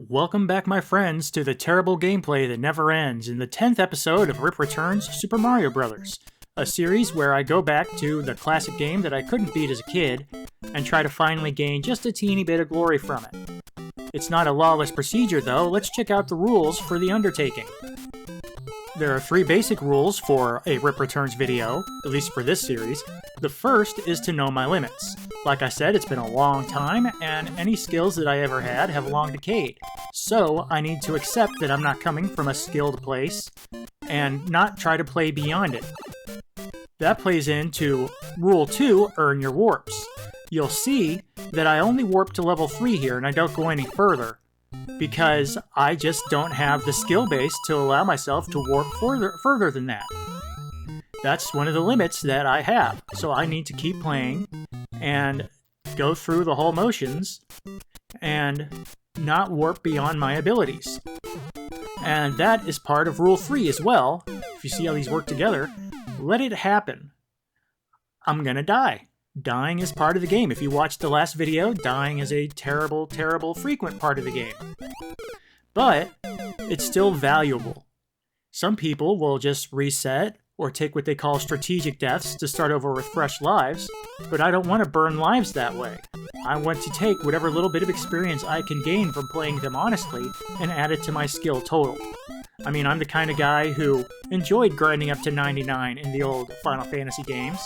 Welcome back, my friends, to the terrible gameplay that never ends in the 10th episode of Rip Returns Super Mario Bros., a series where I go back to the classic game that I couldn't beat as a kid and try to finally gain just a teeny bit of glory from it. It's not a lawless procedure, though. Let's check out the rules for the undertaking. There are 3 basic rules for a Rip Returns video, at least for this series. The first is to know my limits. Like I said, it's been a long time, and any skills that I ever had have long decayed. So I need to accept that I'm not coming from a skilled place, and not try to play beyond it. That plays into Rule 2, earn your warps. You'll see that I only warp to level 3 here, and I don't go any further, because I just don't have the skill base to allow myself to warp further than that. That's one of the limits that I have, so I need to keep playing and go through the whole motions and not warp beyond my abilities. And that is part of Rule 3 as well. If you see how these work together, let it happen. I'm gonna die. Dying is part of the game. If you watched the last video, dying is a terrible, terrible frequent part of the game. But it's still valuable. Some people will just reset or take what they call strategic deaths to start over with fresh lives, but I don't want to burn lives that way. I want to take whatever little bit of experience I can gain from playing them honestly and add it to my skill total. I mean, I'm the kind of guy who enjoyed grinding up to 99 in the old Final Fantasy games,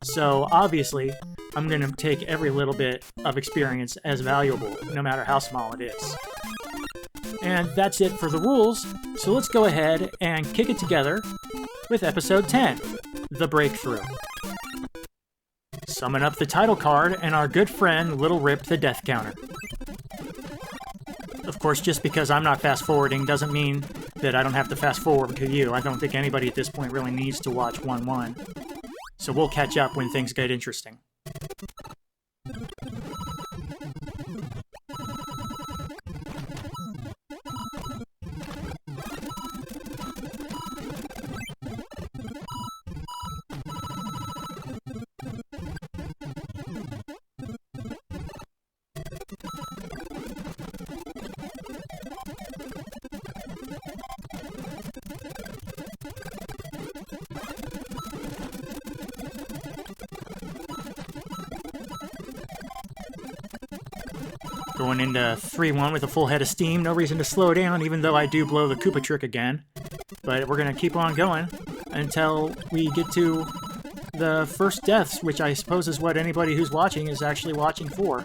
so obviously I'm going to take every little bit of experience as valuable, no matter how small it is. And that's it for the rules, so let's go ahead and kick it together with Episode 10, The Breakthrough. Summon up the title card and our good friend Little Rip the Death Counter. Of course, just because I'm not fast-forwarding doesn't mean that I don't have to fast-forward to you. I don't think anybody at this point really needs to watch 1-1. So we'll catch up when things get interesting. Going into 3-1 with a full head of steam, no reason to slow down, even though I do blow the Koopa trick again. But we're going to keep on going until we get to the first deaths, which I suppose is what anybody who's watching is actually watching for.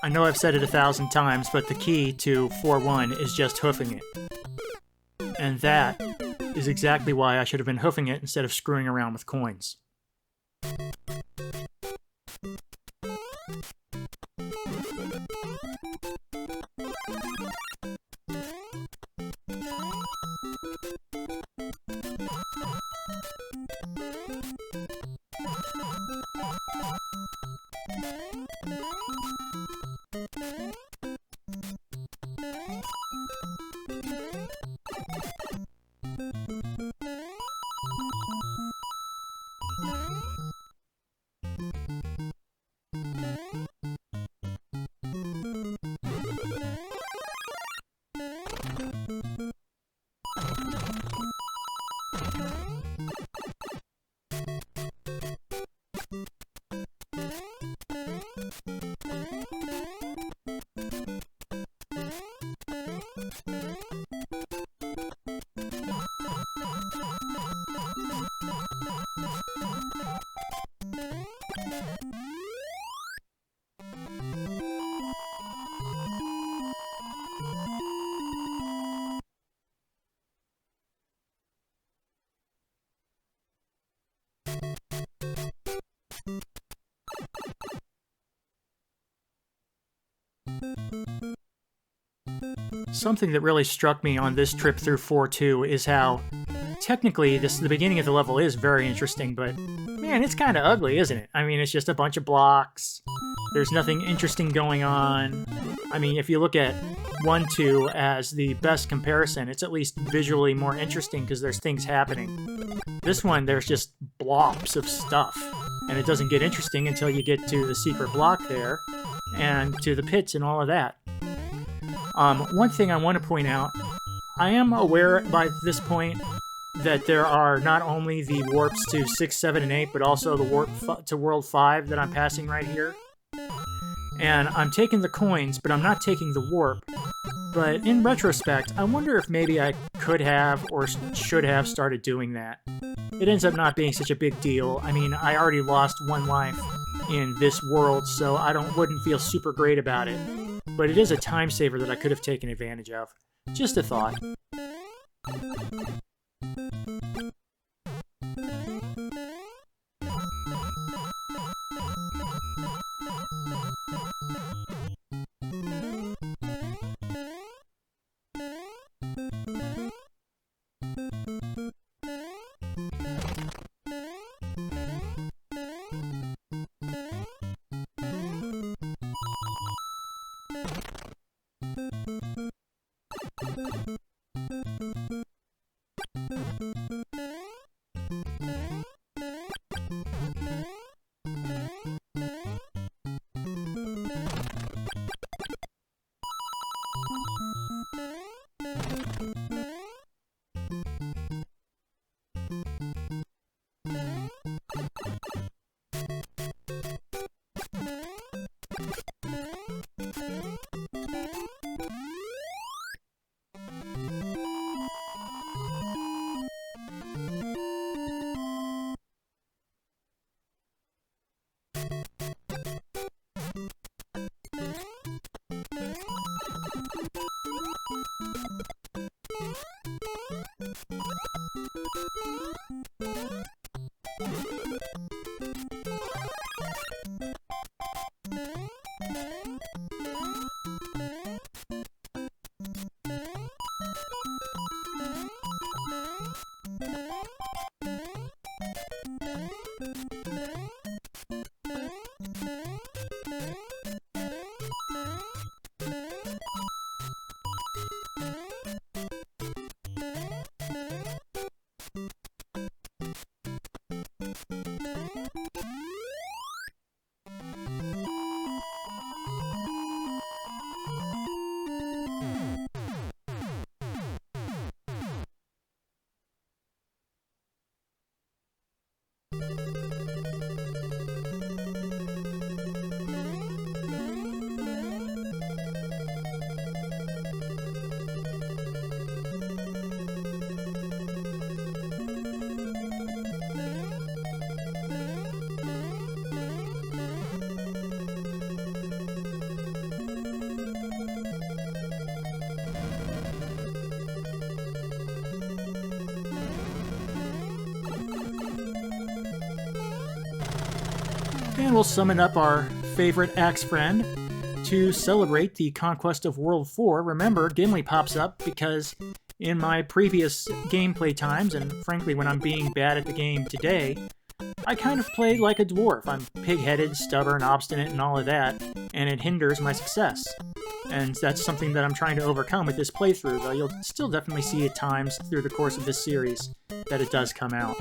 I know I've said it 1,000 times, but the key to 4-1 is just hoofing it. And that is exactly why I should have been hoofing it instead of screwing around with coins. Something that really struck me on this trip through 4-2 is how, technically, the beginning of the level is very interesting, but man, it's kind of ugly, isn't it? I mean, it's just a bunch of blocks. There's nothing interesting going on. I mean, if you look at 1-2 as the best comparison, it's at least visually more interesting because there's things happening. This one, there's just blobs of stuff, and it doesn't get interesting until you get to the secret block there and to the pits and all of that. One thing I want to point out, I am aware by this point that there are not only the warps to 6, 7, and 8, but also the warp to World 5 that I'm passing right here. And I'm taking the coins, but I'm not taking the warp. But in retrospect, I wonder if maybe I could have or should have started doing that. It ends up not being such a big deal. I mean, I already lost 1 life in this world, so I wouldn't feel super great about it. But it is a time saver that I could have taken advantage of. Just a thought. And we'll summon up our favorite axe friend to celebrate the conquest of World 4. Remember, Gimli pops up because in my previous gameplay times, and frankly when I'm being bad at the game today, I kind of played like a dwarf. I'm pig-headed, stubborn, obstinate, and all of that, and it hinders my success. And that's something that I'm trying to overcome with this playthrough, though you'll still definitely see at times through the course of this series that it does come out.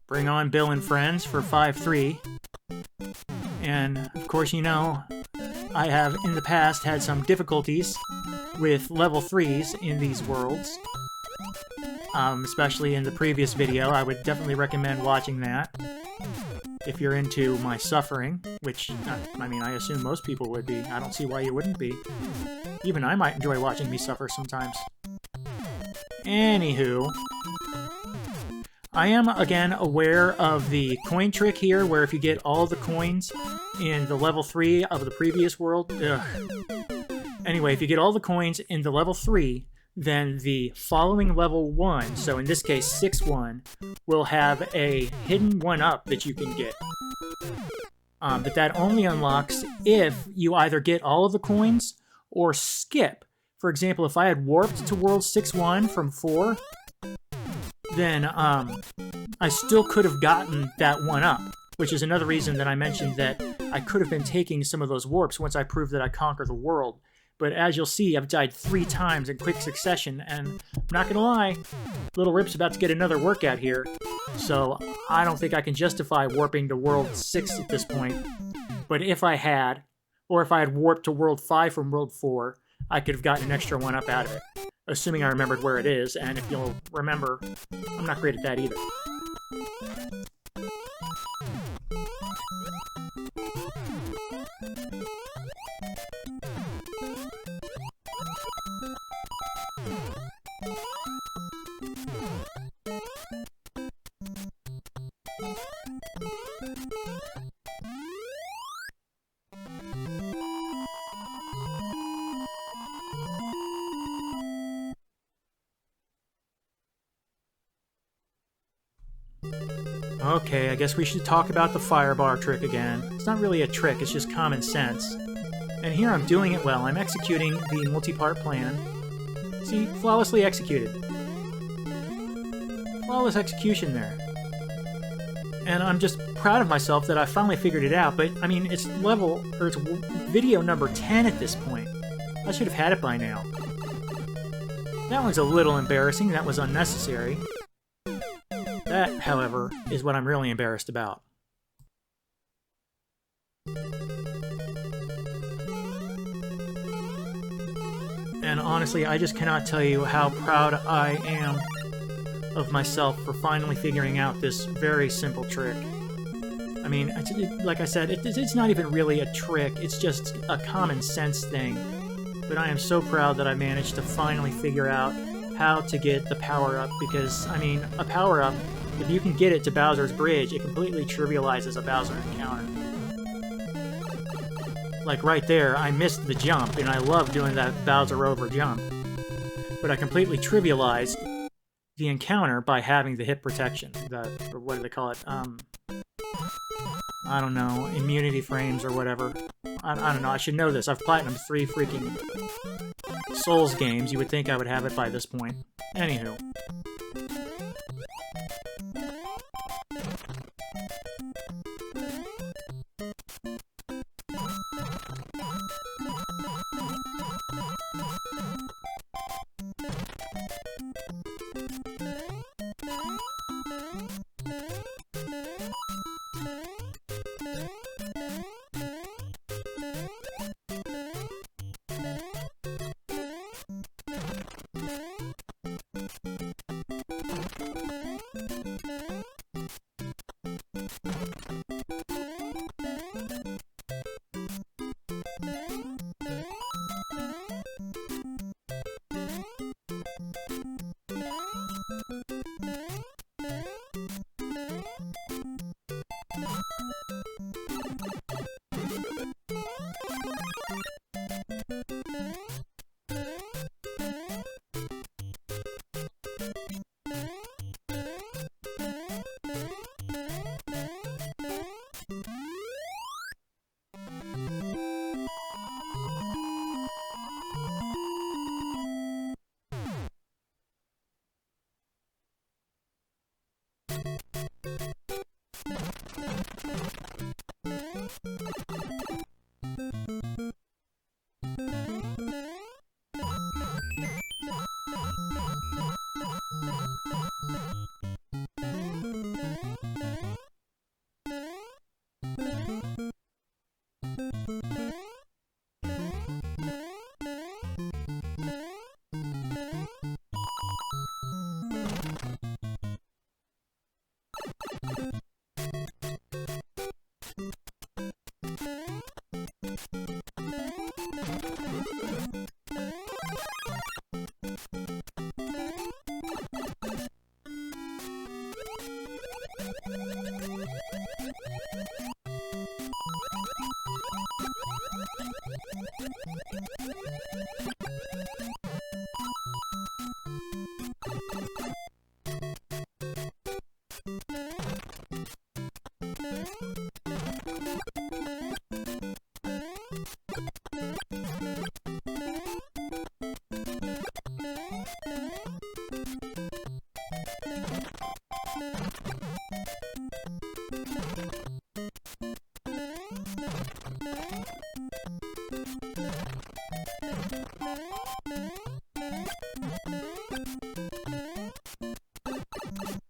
Bring on Bill and Friends for 5-3. And, of course, you know, I have in the past had some difficulties with level 3s in these worlds. Especially in the previous video. I would definitely recommend watching that if you're into my suffering, which, I mean, I assume most people would be. I don't see why you wouldn't be. Even I might enjoy watching me suffer sometimes. Anywho, I am, again, aware of the coin trick here, where if you get all the coins in the level 3 of the previous world... Anyway, if you get all the coins in the level 3, then the following level 1, so in this case 6-1, will have a hidden 1-up that you can get. But that only unlocks if you either get all of the coins or skip. For example, if I had warped to World 6-1 from 4... then I still could have gotten that 1-up, which is another reason that I mentioned that I could have been taking some of those warps once I proved that I conquer the world. But as you'll see, I've died 3 times in quick succession, and I'm not gonna lie, Little Rip's about to get another workout here, so I don't think I can justify warping to World 6 at this point. But if I had, or if I had warped to World 5 from World 4, I could have gotten an extra 1-up out of it. Assuming I remembered where it is, and if you'll remember, I'm not great at that either. Okay, I guess we should talk about the firebar trick again. It's not really a trick, it's just common sense. And here I'm doing it well. I'm executing the multi-part plan. See, flawlessly executed. Flawless execution there. And I'm just proud of myself that I finally figured it out, but, I mean, it's video number 10 at this point. I should have had it by now. That one's a little embarrassing, that was unnecessary. That, however, is what I'm really embarrassed about. And honestly, I just cannot tell you how proud I am of myself for finally figuring out this very simple trick. I mean, like I said, it's not even really a trick, it's just a common sense thing. But I am so proud that I managed to finally figure out how to get the power-up, because, I mean, a power-up, if you can get it to Bowser's Bridge, it completely trivializes a Bowser encounter. Like right there, I missed the jump, and I love doing that Bowser over jump. But I completely trivialized the encounter by having the hit protection. Or what do they call it? I don't know, immunity frames or whatever. I don't know, I should know this. I've platinumed 3 freaking Souls games. You would think I would have it by this point. Anywho.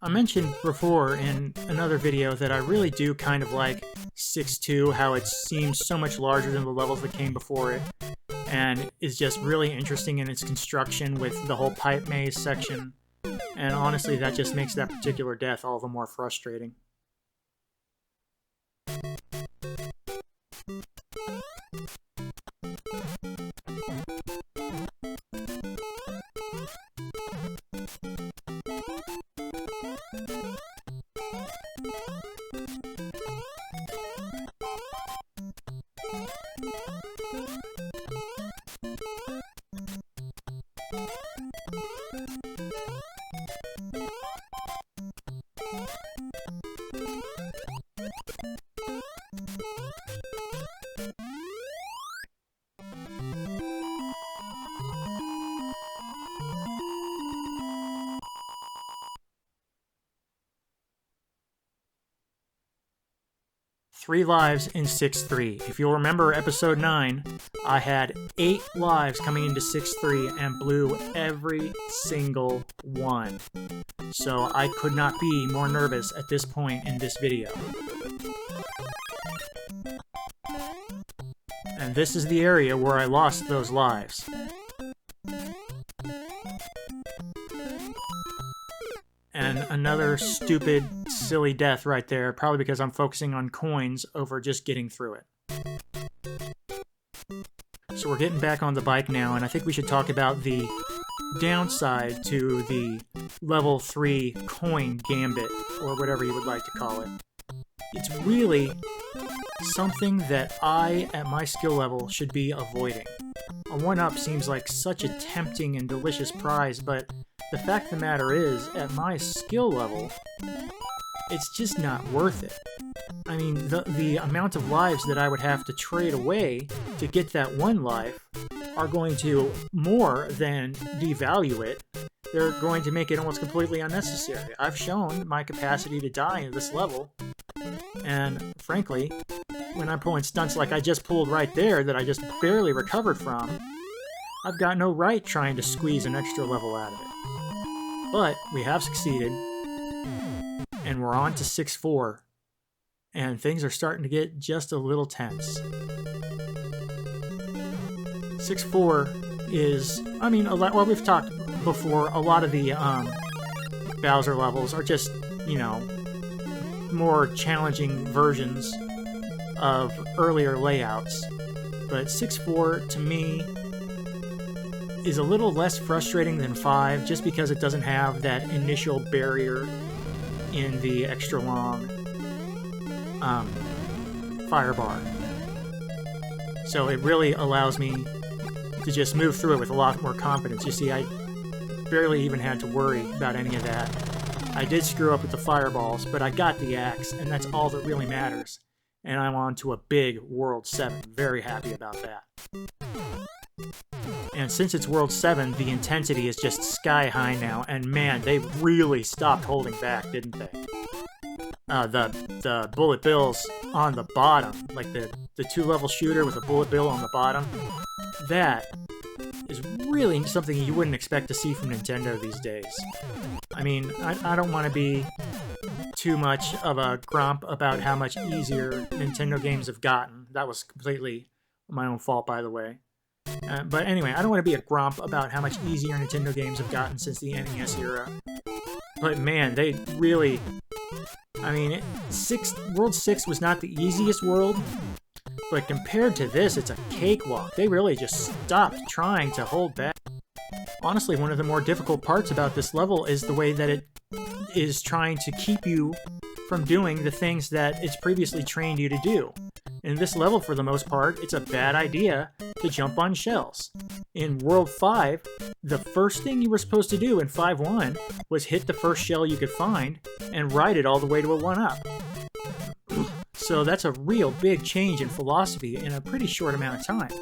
I mentioned before in another video that I really do kind of like 6-2, how it seems so much larger than the levels that came before it, and is just really interesting in its construction with the whole pipe maze section, and honestly that just makes that particular death all the more frustrating. Three lives in 6-3. If you'll remember episode 9, I had 8 lives coming into 6-3 and blew every single one. So I could not be more nervous at this point in this video. And this is the area where I lost those lives. And another stupid, silly death right there, probably because I'm focusing on coins over just getting through it. So we're getting back on the bike now, and I think we should talk about the downside to the level 3 coin gambit, or whatever you would like to call it. It's really something that I, at my skill level, should be avoiding. A 1-up seems like such a tempting and delicious prize, but the fact of the matter is, at my skill level, it's just not worth it. I mean, the amount of lives that I would have to trade away to get that 1 life are going to more than devalue it. They're going to make it almost completely unnecessary. I've shown my capacity to die in this level, and frankly, when I'm pulling stunts like I just pulled right there that I just barely recovered from, I've got no right trying to squeeze an extra level out of it. But we have succeeded, and we're on to 6-4, and things are starting to get just a little tense. 6-4 is, I mean, well, we've talked before, a lot of the Bowser levels are just, you know, more challenging versions of earlier layouts. But 6-4, to me, is a little less frustrating than 5, just because it doesn't have that initial barrier in the extra long fire bar. So it really allows me to just move through it with a lot more confidence. You see, I barely even had to worry about any of that. I did screw up with the fireballs, but I got the axe, and that's all that really matters. And I'm on to a big World 7. Very happy about that. And since it's World 7, the intensity is just sky high now, and man, they really stopped holding back, didn't they? The bullet bills on the bottom, like the 2-level shooter with a bullet bill on the bottom, that is really something you wouldn't expect to see from Nintendo these days. I mean, I don't want to be too much of a grump about how much easier Nintendo games have gotten. That was completely my own fault, by the way. But anyway, I don't want to be a grump about how much easier Nintendo games have gotten since the NES era. But man, they really... I mean, World 6 was not the easiest world, but compared to this, it's a cakewalk. They really just stopped trying to hold back. Honestly, one of the more difficult parts about this level is the way that it is trying to keep you from doing the things that it's previously trained you to do. In this level, for the most part, it's a bad idea to jump on shells. In World 5, the first thing you were supposed to do in 5.1 was hit the first shell you could find and ride it all the way to a 1-up. So that's a real big change in philosophy in a pretty short amount of time.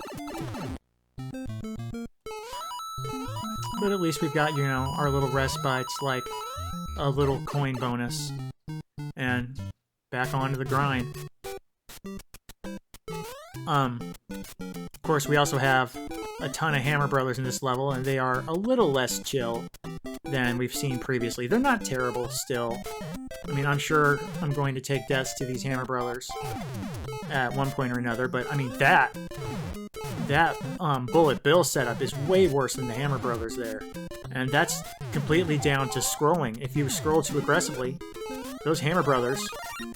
But at least we've got, you know, our little respites, like a little coin bonus, and back onto the grind. Of course, we also have a ton of Hammer Brothers in this level, and they are a little less chill than we've seen previously. They're not terrible still. I mean, I'm sure I'm going to take deaths to these Hammer Brothers at one point or another, but I mean, that Bullet Bill setup is way worse than the Hammer Brothers there. And that's completely down to scrolling. If you scroll too aggressively, those Hammer Brothers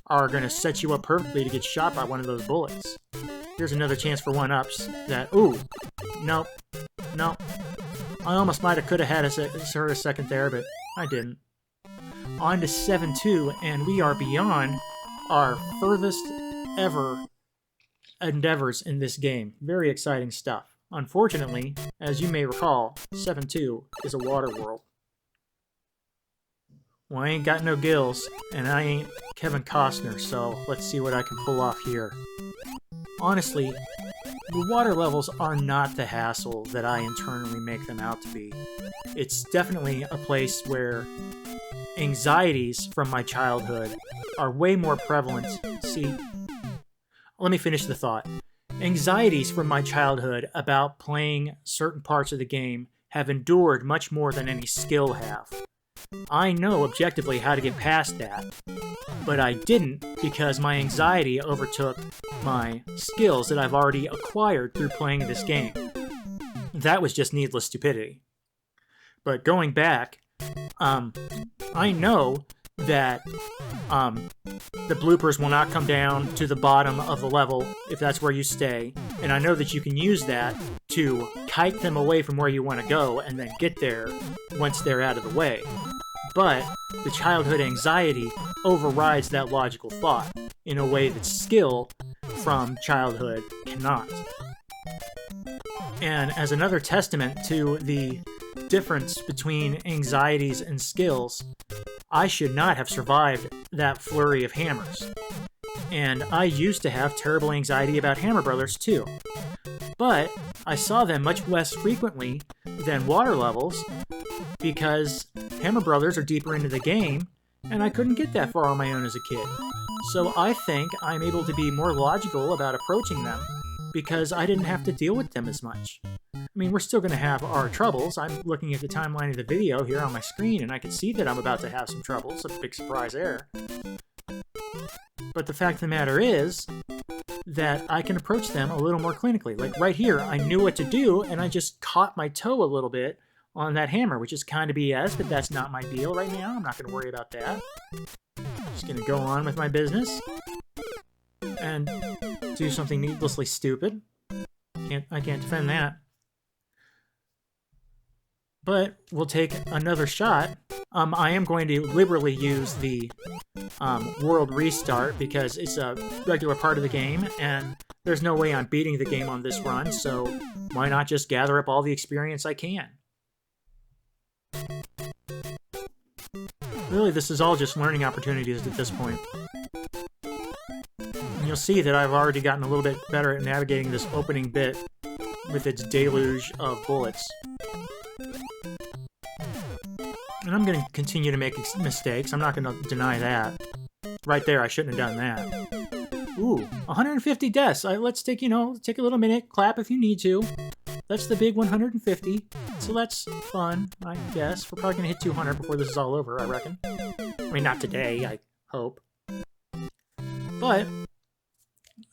are going to set you up perfectly to get shot by one of those bullets. Here's another chance for 1-ups that, ooh, nope. I almost could have had a second there, but I didn't. On to 7-2, and we are beyond our furthest ever endeavors in this game. Very exciting stuff. Unfortunately, as you may recall, 7-2 is a water world. Well, I ain't got no gills, and I ain't Kevin Costner, so let's see what I can pull off here. Honestly, the water levels are not the hassle that I internally make them out to be. It's definitely a place where anxieties from my childhood are way more prevalent. See, let me finish the thought. Anxieties from my childhood about playing certain parts of the game have endured much more than any skill have. I know objectively how to get past that, but I didn't because my anxiety overtook my skills that I've already acquired through playing this game. That was just needless stupidity. But going back, I know that the bloopers will not come down to the bottom of the level if that's where you stay, and I know that you can use that to kite them away from where you want to go and then get there once they're out of the way. But the childhood anxiety overrides that logical thought in a way that skill from childhood cannot. And as another testament to the difference between anxieties and skills, I should not have survived that flurry of hammers. And I used to have terrible anxiety about Hammer Brothers too. But I saw them much less frequently than water levels because Hammer Brothers are deeper into the game, and I couldn't get that far on my own as a kid. So I think I'm able to be more logical about approaching them because I didn't have to deal with them as much. I mean, we're still going to have our troubles. I'm looking at the timeline of the video here on my screen, and I can see that I'm about to have some troubles. A big surprise there. But the fact of the matter is that I can approach them a little more clinically. Like right here, I knew what to do, and I just caught my toe a little bit on that hammer, which is kind of BS, but that's not my deal right now. I'm not going to worry about that. Just going to go on with my business and do something needlessly stupid. I can't defend that. But we'll take another shot. I am going to liberally use the world restart because it's a regular part of the game, and there's no way I'm beating the game on this run, so why not just gather up all the experience I can? Really, this is all just learning opportunities at this point. And you'll see that I've already gotten a little bit better at navigating this opening bit with its deluge of bullets. And I'm going to continue to make mistakes. I'm not going to deny that. Right there, I shouldn't have done that. Ooh, 150 deaths. Let's take, take a little minute. Clap if you need to. That's the big 150, so that's fun, I guess. We're probably going to hit 200 before this is all over, I reckon. I mean, not today, I hope. But,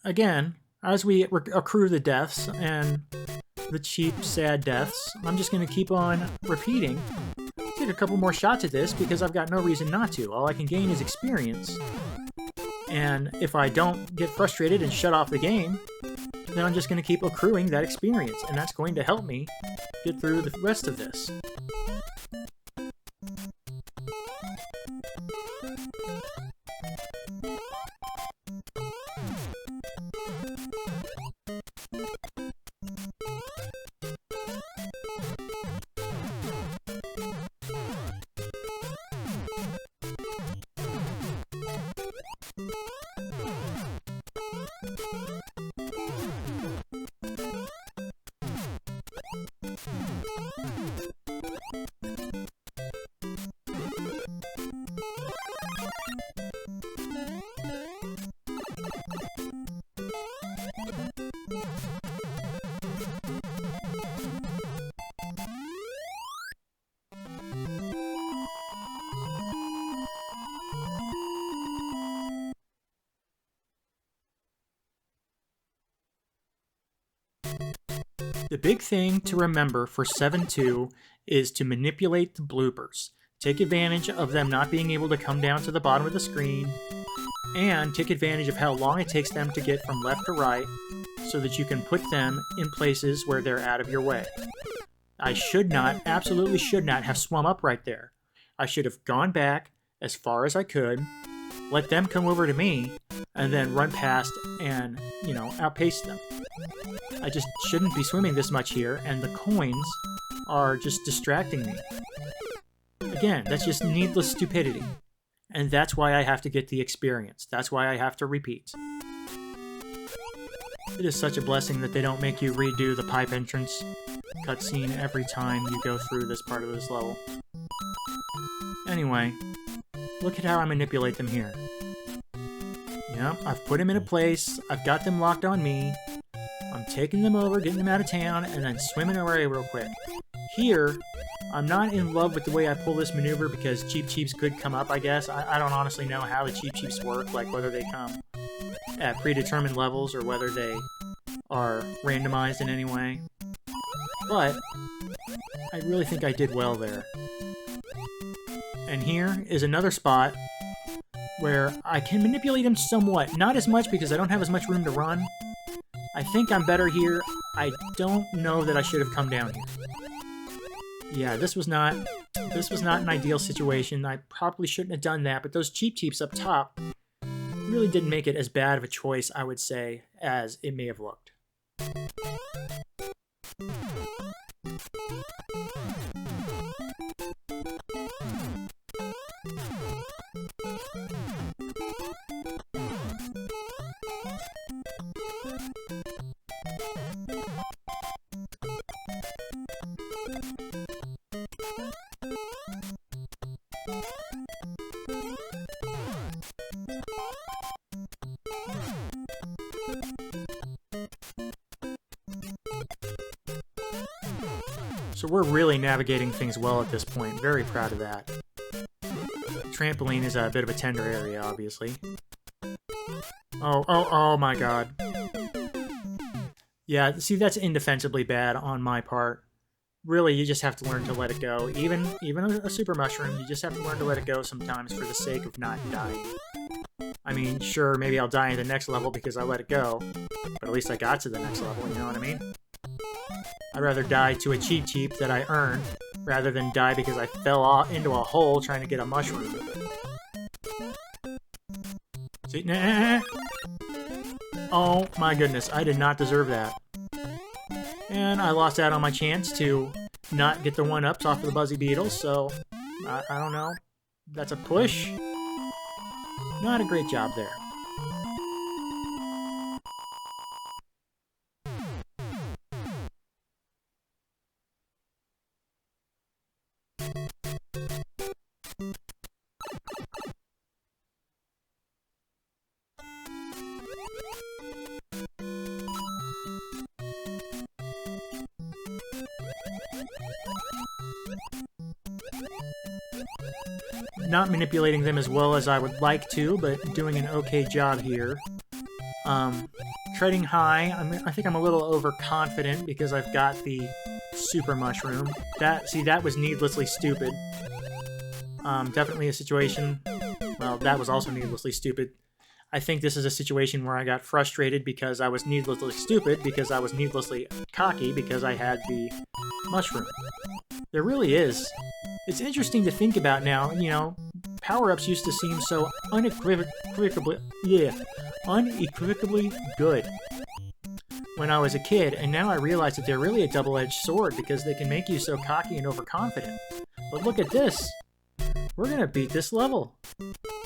again, as we accrue the deaths and the cheap, sad deaths, I'm just going to keep on repeating. Take a couple more shots at this because I've got no reason not to. All I can gain is experience. And if I don't get frustrated and shut off the game, then I'm just going to keep accruing that experience, and that's going to help me get through the rest of this. The big thing to remember for 7-2 is to manipulate the bloopers. Take advantage of them not being able to come down to the bottom of the screen, and take advantage of how long it takes them to get from left to right so that you can put them in places where they're out of your way. I should not, absolutely should not, have swum up right there. I should have gone back as far as I could, let them come over to me, and then run past and, outpace them. I just shouldn't be swimming this much here, and the coins are just distracting me. Again, that's just needless stupidity. And that's why I have to get the experience. That's why I have to repeat. It is such a blessing that they don't make you redo the pipe entrance cutscene every time you go through this part of this level. Anyway, look at how I manipulate them here. Yep, I've put them in a place, I've got them locked on me, I'm taking them over, getting them out of town, and then swimming away real quick. Here, I'm not in love with the way I pull this maneuver because Cheep Cheeps could come up, I guess. I don't honestly know how the Cheep Cheeps work, like whether they come at predetermined levels or whether they are randomized in any way. But I really think I did well there. And here is another spot where I can manipulate him somewhat. Not as much because I don't have as much room to run. I think I'm better here. I don't know that I should have come down here. Yeah, this was not an ideal situation. I probably shouldn't have done that, but those Cheep Cheeps up top really didn't make it as bad of a choice, I would say, as it may have looked. So we're really navigating things well at this point. Very proud of that. Trampoline is a bit of a tender area, obviously. Oh my god. Yeah, see, that's indefensibly bad on my part. Really, you just have to learn to let it go. Even a super mushroom, you just have to learn to let it go sometimes for the sake of not dying. I mean, sure, maybe I'll die in the next level because I let it go, but at least I got to the next level, you know what I mean? I'd rather die to a Cheep Cheep that I earned, rather than die because I fell into a hole trying to get a mushroom. See? Nah. Oh my goodness, I did not deserve that. And I lost out on my chance to not get the 1-ups off of the Buzzy Beetles, so I don't know. That's a push. Not a great job there. not manipulating them as well as I would like to, but doing an okay job here. Treading high. I think I'm a little overconfident because I've got the super mushroom. That was needlessly stupid. Definitely a situation... Well, that was also needlessly stupid. I think this is a situation where I got frustrated because I was needlessly stupid, because I was needlessly cocky, because I had the mushroom. There really is. It's interesting to think about now, you know, power-ups used to seem so unequivocally good when I was a kid, and now I realize that they're really a double-edged sword because they can make you so cocky and overconfident. But look at this. We're gonna beat this level.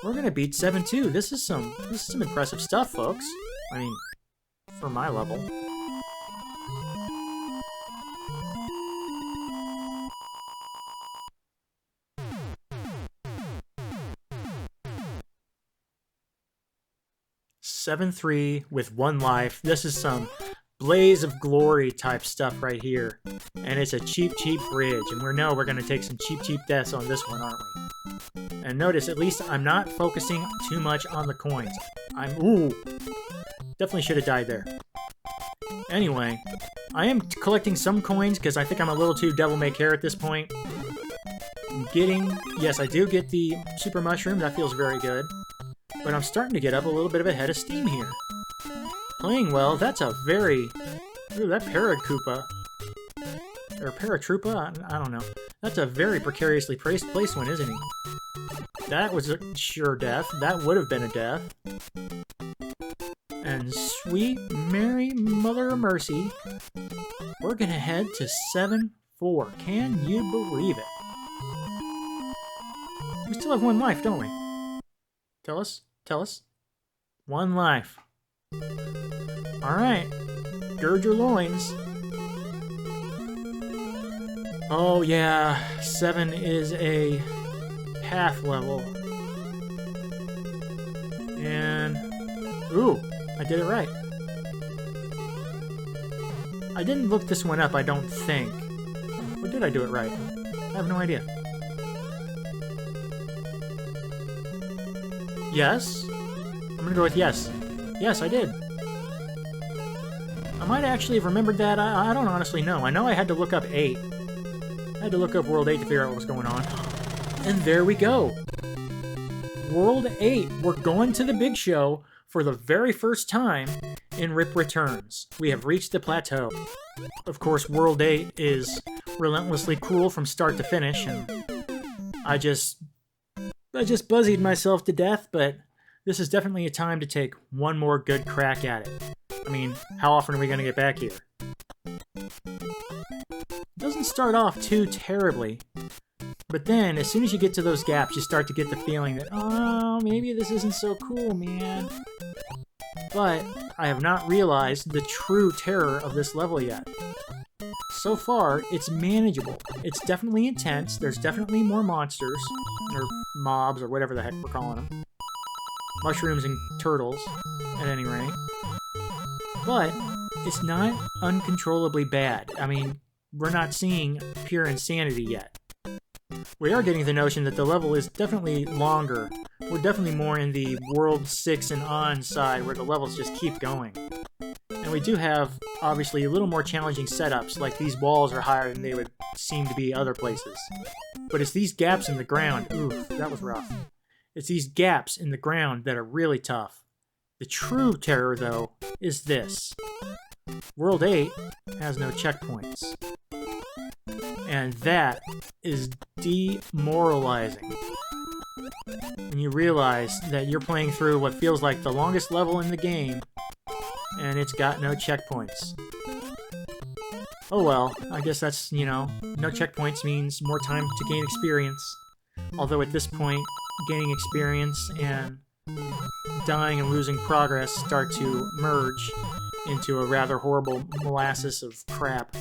We're gonna beat 7-2. This is some impressive stuff, folks. I mean, for my level. (7-3) with 1 life. This is some Blaze of Glory type stuff right here. And it's a cheap bridge. And we're going to take some cheap deaths on this one, aren't we? And notice, at least I'm not focusing too much on the coins. Ooh! Definitely should have died there. Anyway, I am collecting some coins because I think I'm a little too devil may care at this point. Yes, I do get the super mushroom. That feels very good. But I'm starting to get up a little bit of a head of steam here. Playing well, that's a very... Ooh, that Paracoopa... Or Paratroopa? I don't know. That's a very precariously placed one, isn't he? That was a sure death. That would have been a death. And sweet Mary Mother of Mercy, we're gonna head to 7-4. Can you believe it? We still have 1 life, don't we? Tell us. 1 life. Alright. Gird your loins. Oh yeah, 7 is a path level. And... Ooh, I did it right. I didn't look this one up, I don't think. Or did I do it right? I have no idea. Yes? I'm gonna go with yes. Yes, I did. I might actually have remembered that. I don't honestly know. I know I had to look up 8. I had to look up World 8 to figure out what was going on. And there we go. World 8. We're going to the big show for the very first time in Rip Returns. We have reached the plateau. Of course, World 8 is relentlessly cruel from start to finish, and I just buzzied myself to death, but this is definitely a time to take one more good crack at it. I mean, how often are we going to get back here? It doesn't start off too terribly, but then as soon as you get to those gaps, you start to get the feeling that, oh, maybe this isn't so cool, man. But I have not realized the true terror of this level yet. So far, it's manageable. It's definitely intense. There's definitely more monsters, or mobs, or whatever the heck we're calling them. Mushrooms and turtles, at any rate. But it's not uncontrollably bad. I mean, we're not seeing pure insanity yet. We are getting the notion that the level is definitely longer. We're definitely more in the World 6 and on side, where the levels just keep going. And we do have, obviously, a little more challenging setups, like these walls are higher than they would seem to be other places. But it's these gaps in the ground, oof, that was rough. It's these gaps in the ground that are really tough. The true terror, though, is this. World 8 has no checkpoints. And that is demoralizing. And you realize that you're playing through what feels like the longest level in the game, and it's got no checkpoints. Oh well, I guess that's, you know, no checkpoints means more time to gain experience. Although at this point, gaining experience and dying and losing progress start to merge into a rather horrible molasses of crap.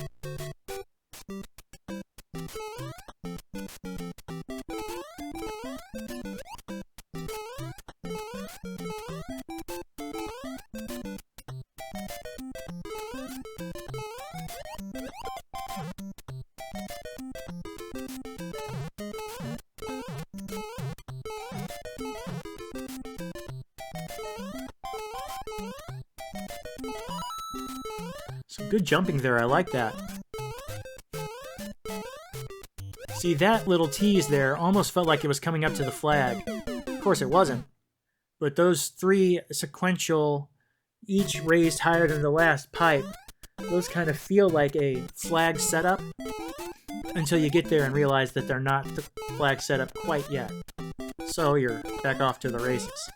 Good jumping there, I like that. See, that little tease there almost felt like it was coming up to the flag. Of course it wasn't. But those 3 sequential, each raised higher than the last pipe, those kind of feel like a flag setup until you get there and realize that they're not the flag setup quite yet. So you're back off to the races.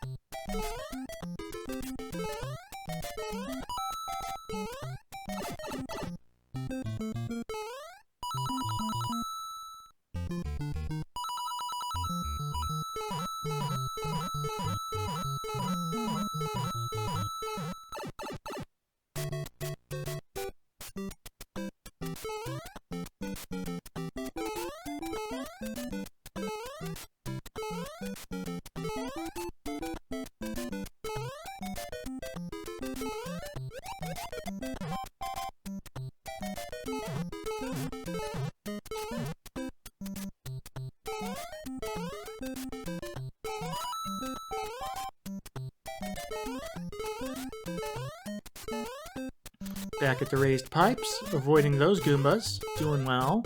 Back at the raised pipes, avoiding those Goombas. Doing well.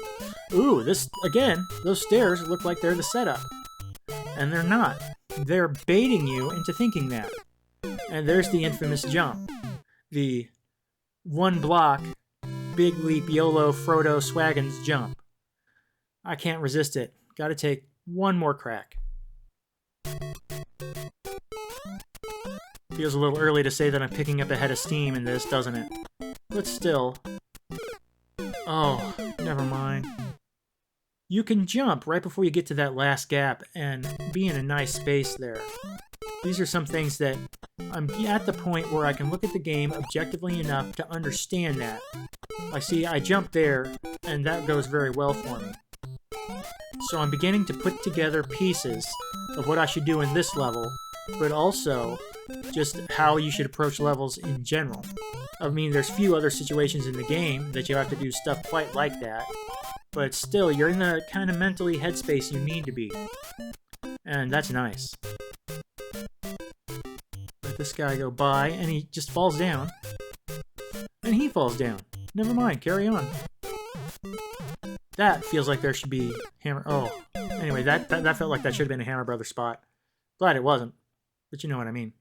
Ooh, this, again, those stairs look like they're the setup. And they're not. They're baiting you into thinking that. And there's the infamous jump. The 1 block, big leap YOLO Frodo Swaggins jump. I can't resist it. Gotta take one more crack. Feels a little early to say that I'm picking up a head of steam in this, doesn't it? But still. Oh, never mind. You can jump right before you get to that last gap and be in a nice space there. These are some things that I'm at the point where I can look at the game objectively enough to understand that. I see I jumped there, and that goes very well for me. So I'm beginning to put together pieces of what I should do in this level, but also just how you should approach levels in general. I mean, there's few other situations in the game that you have to do stuff quite like that, but still, you're in the kind of mentally headspace you need to be. And that's nice. Let this guy go by, and he just falls down. And he falls down. Never mind, carry on. That feels like there should be Hammer... Oh, anyway, that felt like that should have been a Hammer Brothers spot. Glad it wasn't, but you know what I mean.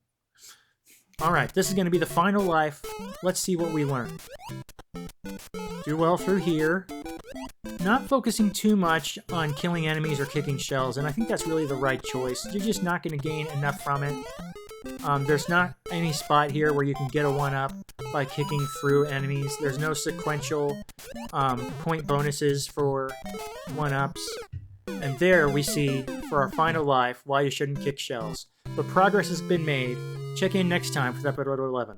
Alright, this is going to be the final life. Let's see what we learn. Do well through here. Not focusing too much on killing enemies or kicking shells, and I think that's really the right choice. You're just not going to gain enough from it. There's not any spot here where you can get a 1-up by kicking through enemies. There's no sequential point bonuses for 1-ups. And there we see, for our final life, why you shouldn't kick shells. But progress has been made. Check in next time for episode 11.